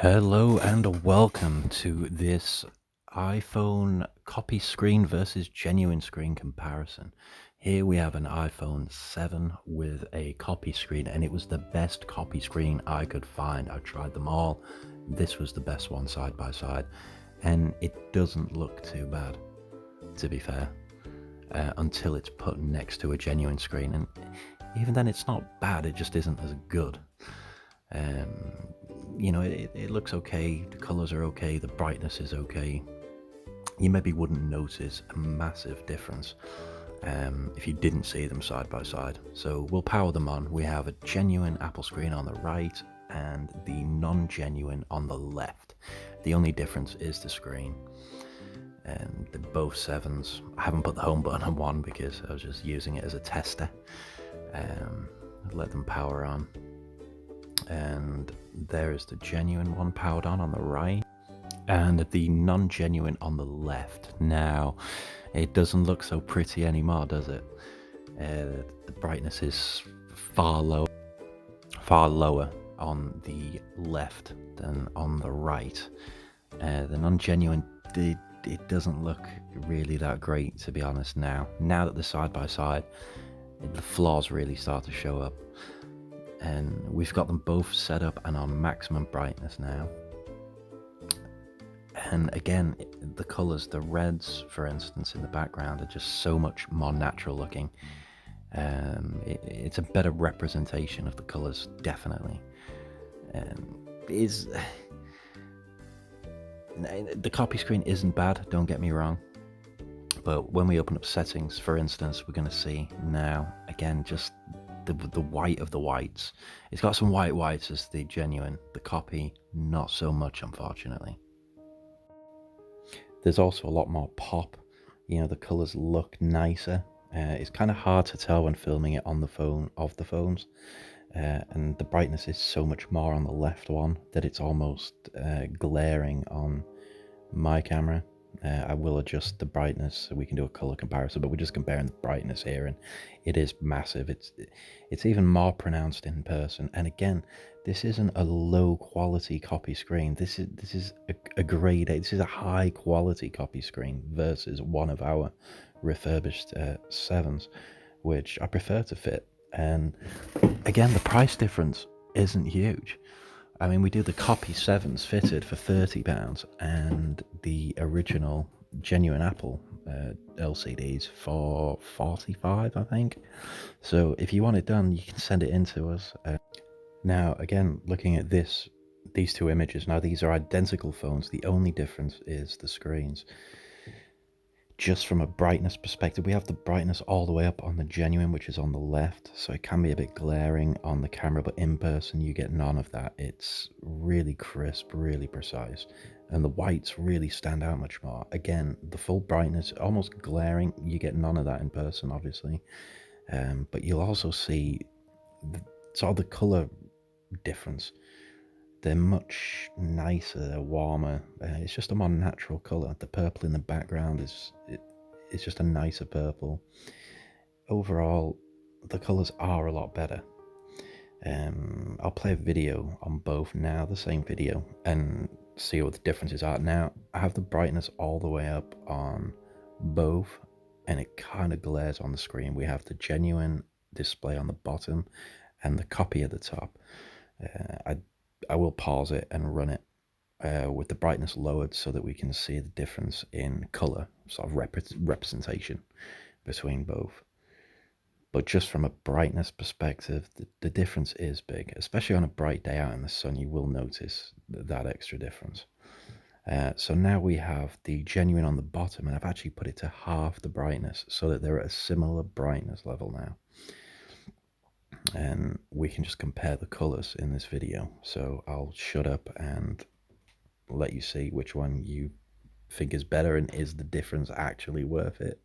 Hello and welcome to this iPhone copy screen versus genuine screen comparison. Here we have an iPhone 7 with a copy screen, and it was the best copy screen I could find. I tried them all. This was the best one side by side, and it doesn't look too bad, to be fair, until it's put next to a genuine screen. And even then, it's not bad, it just isn't as good. It looks okay, the colors are okay, the brightness is okay. You maybe wouldn't notice a massive difference if you didn't see them side by side. So we'll power them on. We have a genuine Apple screen on the right and the non-genuine on the left. The only difference is the screen. And they're both 7s. I haven't put the home button on one because I was just using it as a tester. Let them power on. And there is the genuine one powered on the right and the non-genuine on the left. Now it doesn't look so pretty anymore, does it? The brightness is far lower on the left than on the right. The non-genuine, it doesn't look really that great, to be honest. Now that they're side by side, the flaws really start to show up. And we've got them both set up and on maximum brightness now. And again, the colors, the reds, for instance, in the background are just so much more natural looking. It's a better representation of the colors, definitely. The copy screen isn't bad, don't get me wrong. But when we open up settings, for instance, we're going to see now, again, just the white of the whites. It's got some whites as the genuine. The copy, not so much, unfortunately. There's also a lot more pop. The colors look nicer. It's kind of hard to tell when filming it on the phone of the phones. And the brightness is so much more on the left one that it's almost glaring on my camera. I will adjust the brightness so we can do a color comparison, but we're just comparing the brightness here, and it is massive. It's even more pronounced in person. And again, this isn't a low quality copy screen. This is a grade A. This is a high quality copy screen versus one of our refurbished 7s, which I prefer to fit. And again, the price difference isn't huge. I mean, we do the copy 7s fitted for £30 and the original genuine Apple LCDs for 45, I think. So if you want it done, you can send it in to us. Now, again, looking at these two images, now these are identical phones. The only difference is the screens. Just from a brightness perspective, we have the brightness all the way up on the genuine, which is on the left, so it can be a bit glaring on the camera, but in person you get none of that. It's really crisp, really precise, and the whites really stand out much more. Again, the full brightness, almost glaring, you get none of that in person, obviously. But you'll also see sort of the color difference. They're much nicer, they're warmer. It's just a more natural color. The purple in the background it's just a nicer purple. Overall, the colors are a lot better. I'll play a video on both now, the same video, and see what the differences are. Now, I have the brightness all the way up on both, and it kind of glares on the screen. We have the genuine display on the bottom and the copy at the top. I will pause it and run it with the brightness lowered so that we can see the difference in color, sort of representation between both. But just from a brightness perspective, the difference is big, especially on a bright day out in the sun. You will notice that extra difference. So now we have the genuine on the bottom, and I've actually put it to half the brightness so that they're at a similar brightness level now. And we can just compare the colors in this video. So I'll shut up and let you see which one you think is better, and is the difference actually worth it.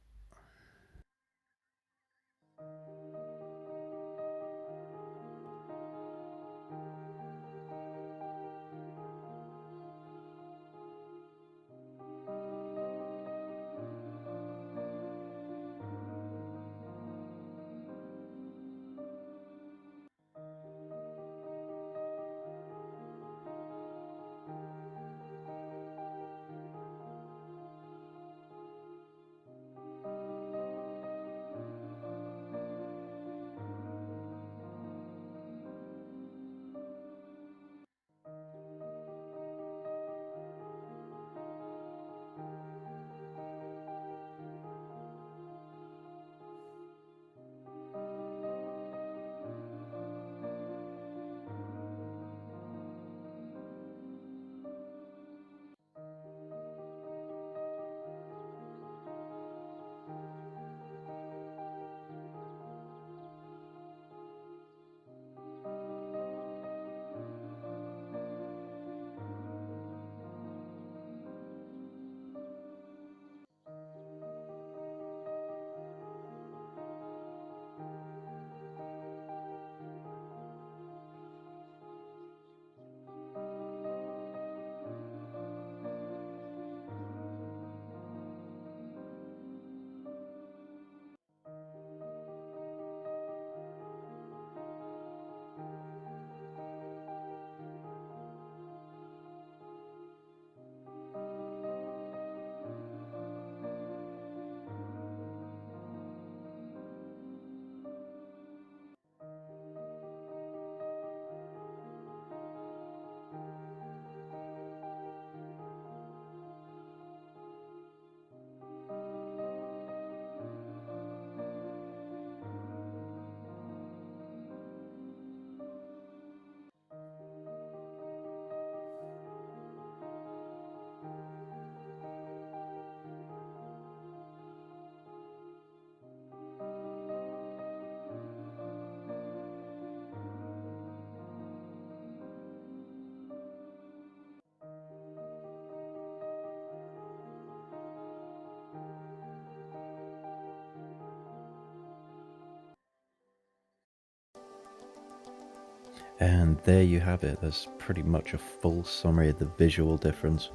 And there you have it. There's pretty much a full summary of the visual difference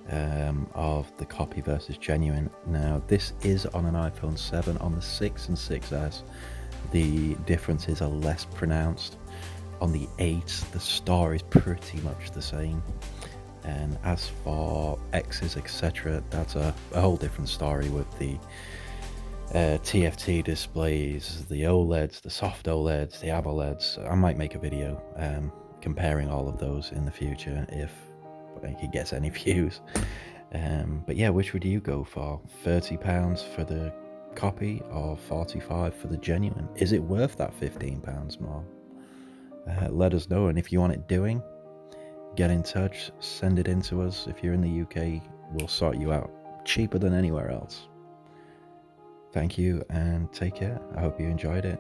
of the copy versus genuine. Now, this is on an iPhone 7. On the 6 and 6S, the differences are less pronounced. On the 8, the star is pretty much the same. And as for X's, etc., that's a whole different story with the TFT displays, the OLEDs, the soft OLEDs, the AMOLEDs. I might make a video comparing all of those in the future if it gets any views. But yeah, which would you go for? £30 for the copy or £45 for the genuine? Is it worth that £15 more? Let us know, and if you want it doing, get in touch, send it in to us. If you're in the UK, we'll sort you out cheaper than anywhere else. Thank you and take care. I hope you enjoyed it.